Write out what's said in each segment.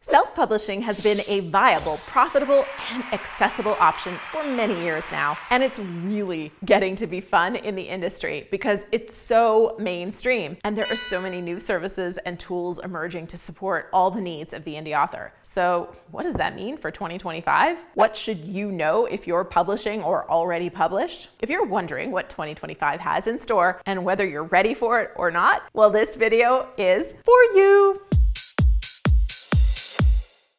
Self-publishing has been a viable, profitable, and accessible option for many years now, and it's really getting to be fun in the industry because it's so mainstream, and there are so many new services and tools emerging to support all the needs of the indie author. So what does that mean for 2025? What should you know if you're publishing or already published? If you're wondering what 2025 has in store and whether you're ready for it or not, well, this video is for you.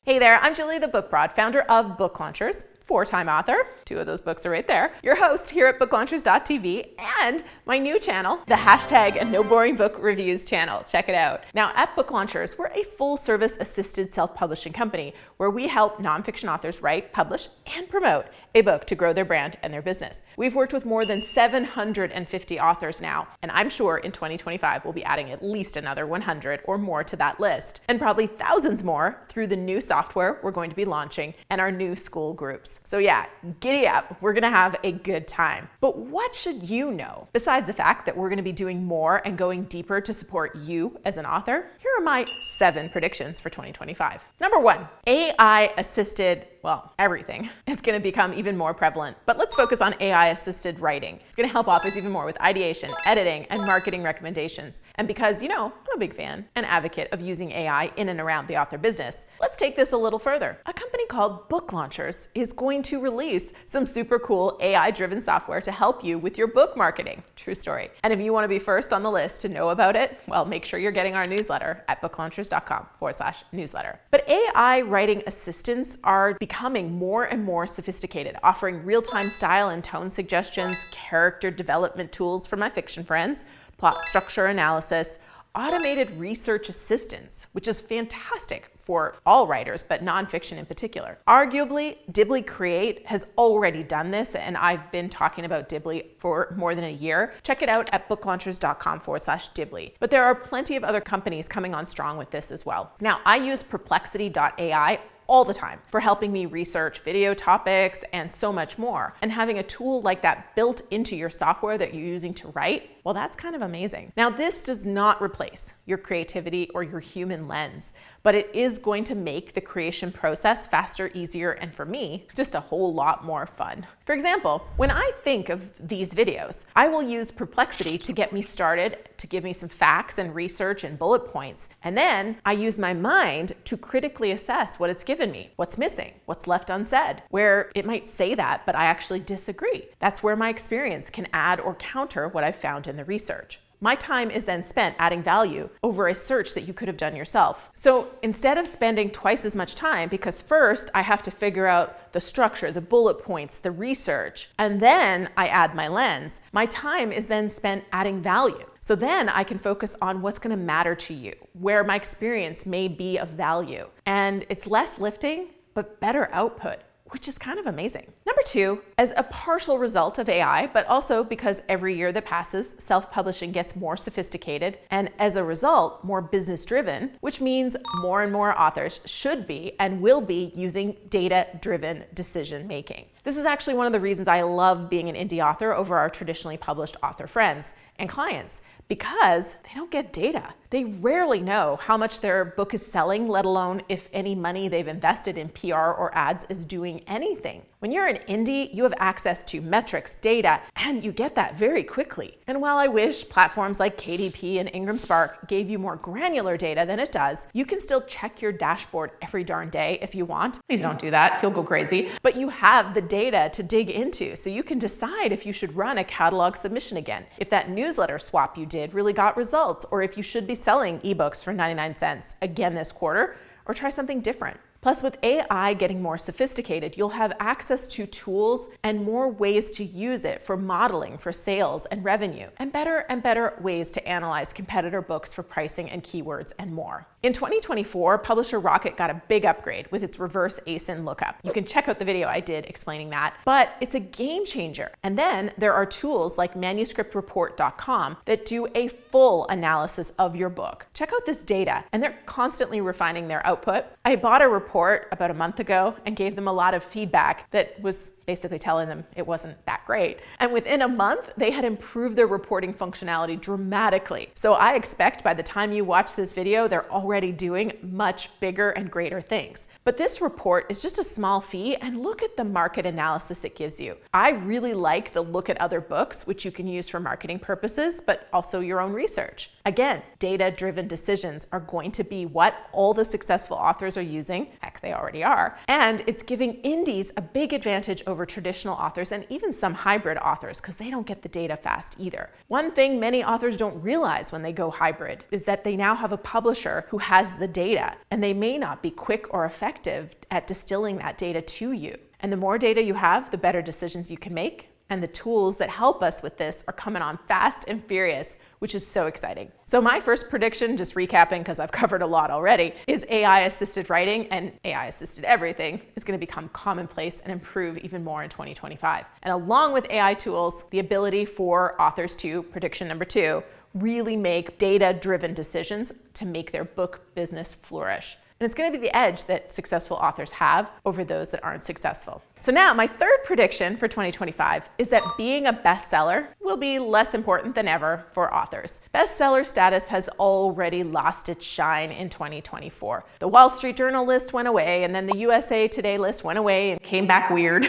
Hey there, I'm Julie the Book Broad, founder of Book Launchers, four-time author, two of those books are right there, your host here at booklaunchers.tv, and my new channel, the #NoBoringBookReviews channel. Check it out. Now at Book Launchers, we're a full-service assisted self-publishing company where we help nonfiction authors write, publish, and promote a book to grow their brand and their business. We've worked with more than 750 authors now, and I'm sure in 2025 we'll be adding at least another 100 or more to that list, and probably thousands more through the new software we're going to be launching and our new school groups. So yeah, giddy up, we're gonna have a good time. But what should you know? Besides the fact that we're gonna be doing more and going deeper to support you as an author, here are my 7 predictions for 2025. Number 1, AI-assisted, well, everything is gonna become even more prevalent. But let's focus on AI-assisted writing. It's gonna help authors even more with ideation, editing, and marketing recommendations. And because, I'm a big fan and advocate of using AI in and around the author business, let's take this a little further. A company called Book Launchers is going to release some super cool AI-driven software to help you with your book marketing. True story. And if you want to be first on the list to know about it, well, make sure you're getting our newsletter at booklaunchers.com/newsletter. But AI writing assistants are becoming more and more sophisticated, offering real-time style and tone suggestions, character development tools for my fiction friends, plot structure analysis, automated research assistance, which is fantastic for all writers, but nonfiction in particular. Arguably, Dibbly Create has already done this, and I've been talking about Dibbly for more than a year. Check it out at booklaunchers.com/Dibbly. But there are plenty of other companies coming on strong with this as well. Now, I use perplexity.ai all the time for helping me research video topics and so much more. And having a tool like that built into your software that you're using to write, well, that's kind of amazing. Now, this does not replace your creativity or your human lens, but it is going to make the creation process faster, easier, and for me, just a whole lot more fun. For example, when I think of these videos, I will use Perplexity to get me started, to give me some facts and research and bullet points. And then I use my mind to critically assess what it's given me, what's missing, what's left unsaid, where it might say that, but I actually disagree. That's where my experience can add or counter what I've found in the research. My time is then spent adding value over a search that you could have done yourself. So instead of spending twice as much time, because first I have to figure out the structure, the bullet points, the research, and then I add my lens, my time is then spent adding value. So then I can focus on what's going to matter to you, where my experience may be of value. And it's less lifting, but better output, which is kind of amazing. Number 2, as a partial result of AI, but also because every year that passes, self-publishing gets more sophisticated, and as a result, more business-driven, which means more and more authors should be and will be using data-driven decision-making. This is actually one of the reasons I love being an indie author over our traditionally published author friends and clients, because they don't get data. They rarely know how much their book is selling, let alone if any money they've invested in PR or ads is doing anything. When you're an indie, you have access to metrics, data, and you get that very quickly. And while I wish platforms like KDP and Ingram Spark gave you more granular data than it does, you can still check your dashboard every darn day if you want. Please don't do that, you'll go crazy. But you have the data to dig into, so you can decide if you should run a catalog submission again, if that newsletter swap you did really got results, or if you should be selling ebooks for 99 cents again this quarter, or try something different. Plus, with AI getting more sophisticated, you'll have access to tools and more ways to use it for modeling, for sales and revenue, and better ways to analyze competitor books for pricing and keywords and more. In 2024, Publisher Rocket got a big upgrade with its reverse ASIN lookup. You can check out the video I did explaining that, but it's a game changer. And then there are tools like manuscriptreport.com that do a full analysis of your book. Check out this data, and they're constantly refining their output. I bought a report report about a month ago and gave them a lot of feedback that was basically telling them it wasn't that great. And within a month, they had improved their reporting functionality dramatically. So I expect by the time you watch this video, they're already doing much bigger and greater things. But this report is just a small fee, and look at the market analysis it gives you. I really like the look at other books, which you can use for marketing purposes, but also your own research. Again, data-driven decisions are going to be what all the successful authors are using. Heck, they already are. And it's giving indies a big advantage over traditional authors and even some hybrid authors, because they don't get the data fast either. One thing many authors don't realize when they go hybrid is that they now have a publisher who has the data, and they may not be quick or effective at distilling that data to you. And the more data you have, the better decisions you can make. And the tools that help us with this are coming on fast and furious, which is so exciting. So my first prediction, just recapping because I've covered a lot already, is AI-assisted writing and AI-assisted everything is going to become commonplace and improve even more in 2025. And along with AI tools, the ability for authors to, prediction number 2, really make data-driven decisions to make their book business flourish. And it's going to be the edge that successful authors have over those that aren't successful. So now my third prediction for 2025 is that being a bestseller will be less important than ever for authors. Bestseller status has already lost its shine in 2024. The Wall Street Journal list went away, and then the USA Today list went away and came back weird.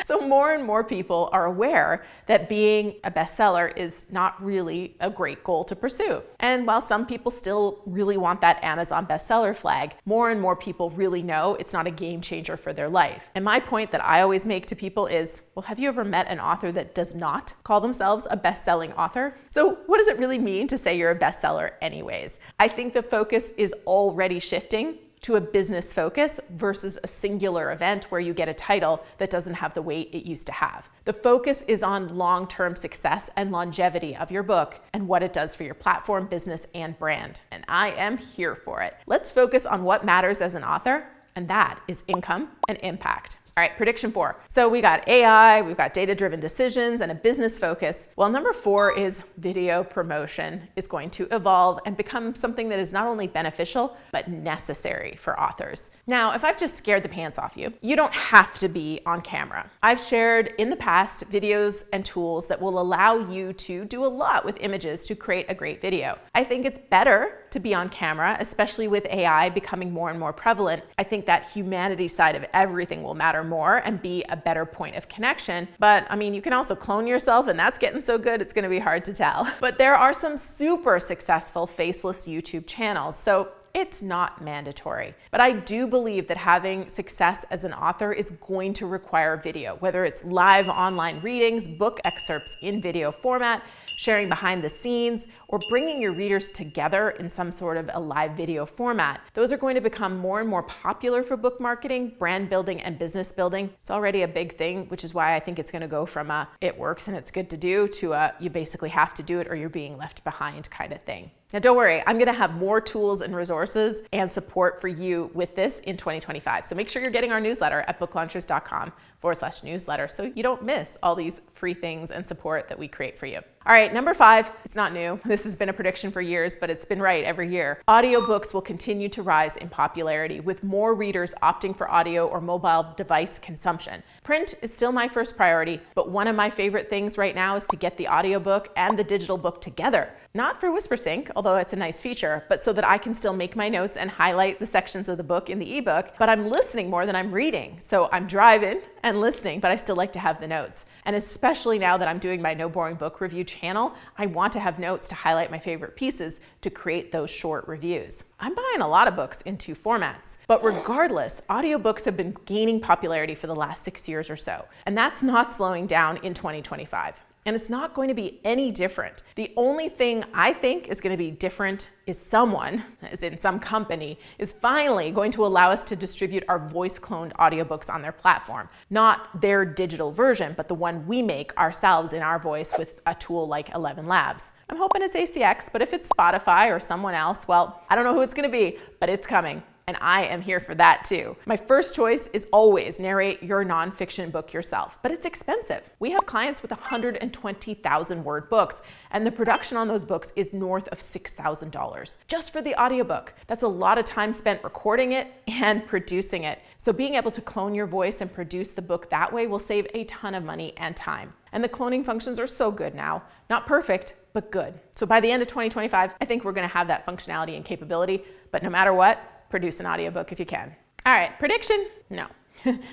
So more and more people are aware that being a bestseller is not really a great goal to pursue. And while some people still really want that Amazon bestseller flag, more and more people really know it's not a game changer for their life. And my point that I always make to people is, well, have you ever met an author that does not call themselves a best-selling author? So what does it really mean to say you're a bestseller anyways? I think the focus is already shifting to a business focus versus a singular event where you get a title that doesn't have the weight it used to have. The focus is on long-term success and longevity of your book and what it does for your platform, business, and brand. And I am here for it. Let's focus on what matters as an author, and that is income and impact. All right, prediction 4. So we got AI, we've got data-driven decisions, and a business focus. Well, number 4 is video promotion is going to evolve and become something that is not only beneficial, but necessary for authors. Now, if I've just scared the pants off you, you don't have to be on camera. I've shared in the past videos and tools that will allow you to do a lot with images to create a great video. I think it's better to be on camera, especially with AI becoming more and more prevalent. I think that humanity side of everything will matter more and be a better point of connection. But I mean, you can also clone yourself, and that's getting so good, it's gonna be hard to tell. But there are some super successful faceless YouTube channels, so it's not mandatory. But I do believe that having success as an author is going to require video, whether it's live online readings, book excerpts in video format, sharing behind the scenes, or bringing your readers together in some sort of a live video format. Those are going to become more and more popular for book marketing, brand building, and business building. It's already a big thing, which is why I think it's gonna go from a it works and it's good to do to a you basically have to do it or you're being left behind kind of thing. Now don't worry, I'm gonna have more tools and resources and support for you with this in 2025. So make sure you're getting our newsletter at booklaunchers.com/newsletter so you don't miss all these free things and support that we create for you. All right, number 5, it's not new. This has been a prediction for years, but it's been right every year. Audiobooks will continue to rise in popularity with more readers opting for audio or mobile device consumption. Print is still my first priority, but one of my favorite things right now is to get the audiobook and the digital book together. Not for WhisperSync, although it's a nice feature, but so that I can still make my notes and highlight the sections of the book in the ebook, but I'm listening more than I'm reading. So I'm driving and listening, but I still like to have the notes. And especially now that I'm doing my No Boring Book review channel, I want to have notes to highlight my favorite pieces to create those short reviews. I'm buying a lot of books in 2 formats, but regardless, audiobooks have been gaining popularity for the last 6 years or so, and that's not slowing down in 2025. And it's not going to be any different. The only thing I think is going to be different is someone, as in some company, is finally going to allow us to distribute our voice-cloned audiobooks on their platform. Not their digital version, but the one we make ourselves in our voice with a tool like 11 Labs. I'm hoping it's ACX, but if it's Spotify or someone else, well, I don't know who it's going to be, but it's coming. and I am here for that too. My first choice is always narrate your nonfiction book yourself, but it's expensive. We have clients with 120,000 word books, and the production on those books is north of $6,000 just for the audiobook. That's a lot of time spent recording it and producing it. So being able to clone your voice and produce the book that way will save a ton of money and time. And the cloning functions are so good now. Not perfect, but good. So by the end of 2025, I think we're gonna have that functionality and capability, but no matter what, produce an audiobook if you can. All right, prediction? No.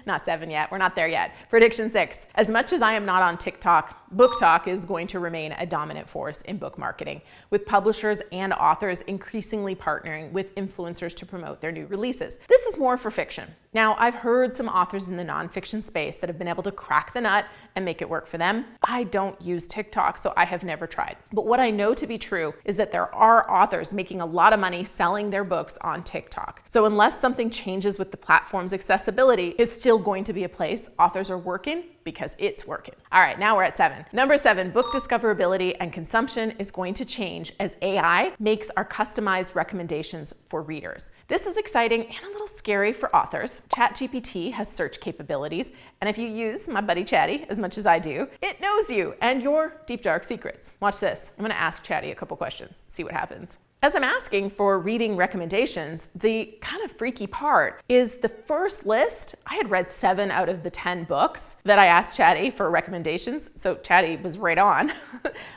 Not 7 yet, we're not there yet. Prediction 6, as much as I am not on TikTok, BookTok is going to remain a dominant force in book marketing, with publishers and authors increasingly partnering with influencers to promote their new releases. This is more for fiction. Now, I've heard some authors in the nonfiction space that have been able to crack the nut and make it work for them. I don't use TikTok, so I have never tried. But what I know to be true is that there are authors making a lot of money selling their books on TikTok. So unless something changes with the platform's accessibility, it's still going to be a place authors are working because it's working. All right, now we're at 7. Number 7, book discoverability and consumption is going to change as AI makes our customized recommendations for readers. This is exciting and a little scary for authors. ChatGPT has search capabilities, and if you use my buddy Chatty as much as I do, it knows you and your deep dark secrets. Watch this. I'm gonna ask Chatty a couple questions, see what happens. As I'm asking for reading recommendations, the kind of freaky part is the first list, I had read 7 out of the 10 books that I asked Chatty for recommendations, so Chatty was right on.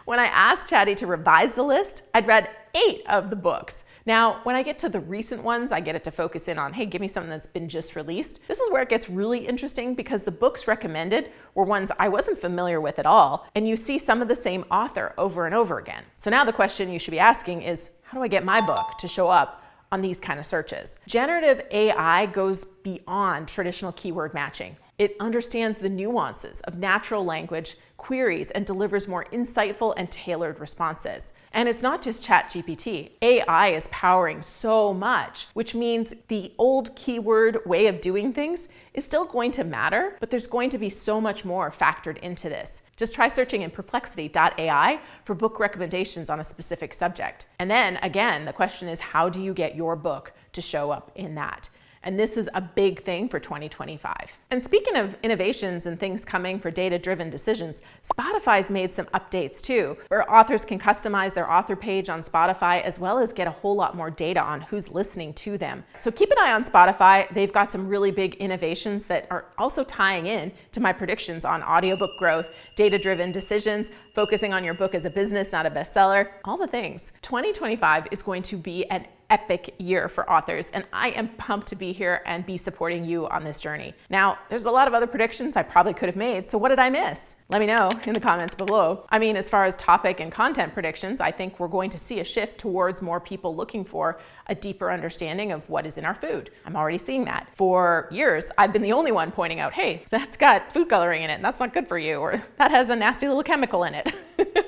When I asked Chatty to revise the list, I'd read 8 of the books. Now, when I get to the recent ones, I get it to focus in on, hey, give me something that's been just released. This is where it gets really interesting because the books recommended were ones I wasn't familiar with at all, and you see some of the same author over and over again. So now the question you should be asking is, how do I get my book to show up on these kind of searches? Generative AI goes beyond traditional keyword matching. It understands the nuances of natural language queries and delivers more insightful and tailored responses. And it's not just ChatGPT. AI is powering so much, which means the old keyword way of doing things is still going to matter, but there's going to be so much more factored into this. Just try searching in perplexity.ai for book recommendations on a specific subject. And then again, the question is, how do you get your book to show up in that? And this is a big thing for 2025. And speaking of innovations and things coming for data-driven decisions, Spotify's made some updates too, where authors can customize their author page on Spotify as well as get a whole lot more data on who's listening to them. So keep an eye on Spotify. They've got some really big innovations that are also tying in to my predictions on audiobook growth, data-driven decisions, focusing on your book as a business, not a bestseller, all the things. 2025 is going to be an epic year for authors, and I am pumped to be here and be supporting you on this journey. Now, there's a lot of other predictions I probably could have made, so what did I miss? Let me know in the comments below. I mean, as far as topic and content predictions, I think we're going to see a shift towards more people looking for a deeper understanding of what is in our food. I'm already seeing that. For years, I've been the only one pointing out, hey, that's got food coloring in it, and that's not good for you, or that has a nasty little chemical in it.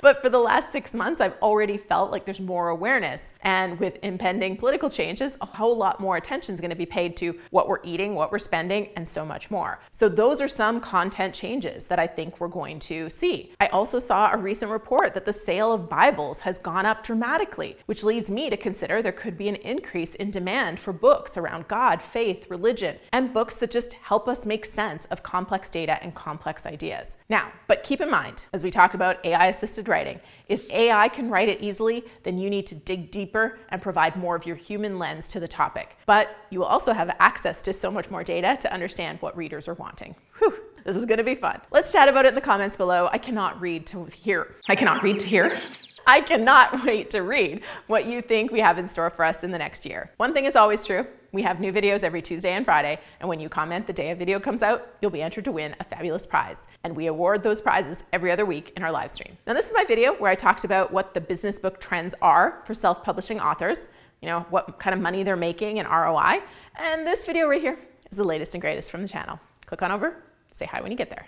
But for the last 6 months, I've already felt like there's more awareness, and with impending political changes, a whole lot more attention is going to be paid to what we're eating, what we're spending, and so much more. So those are some content changes that I think we're going to see. I also saw a recent report that the sale of Bibles has gone up dramatically, which leads me to consider there could be an increase in demand for books around God, faith, religion, and books that just help us make sense of complex data and complex ideas. Now, but keep in mind, as we talked about AI-assisted writing, if AI can write it easily, then you need to dig deeper and provide more of your human lens to the topic. But you will also have access to so much more data to understand what readers are wanting. Whew, this is gonna be fun. Let's chat about it in the comments below. I cannot wait to hear what you think we have in store for us in the next year. One thing is always true. We have new videos every Tuesday and Friday, and when you comment the day a video comes out, you'll be entered to win a fabulous prize. And we award those prizes every other week in our live stream. Now, this is my video where I talked about what the business book trends are for self-publishing authors, you know, what kind of money they're making and ROI. And this video right here is the latest and greatest from the channel. Click on over, say hi when you get there.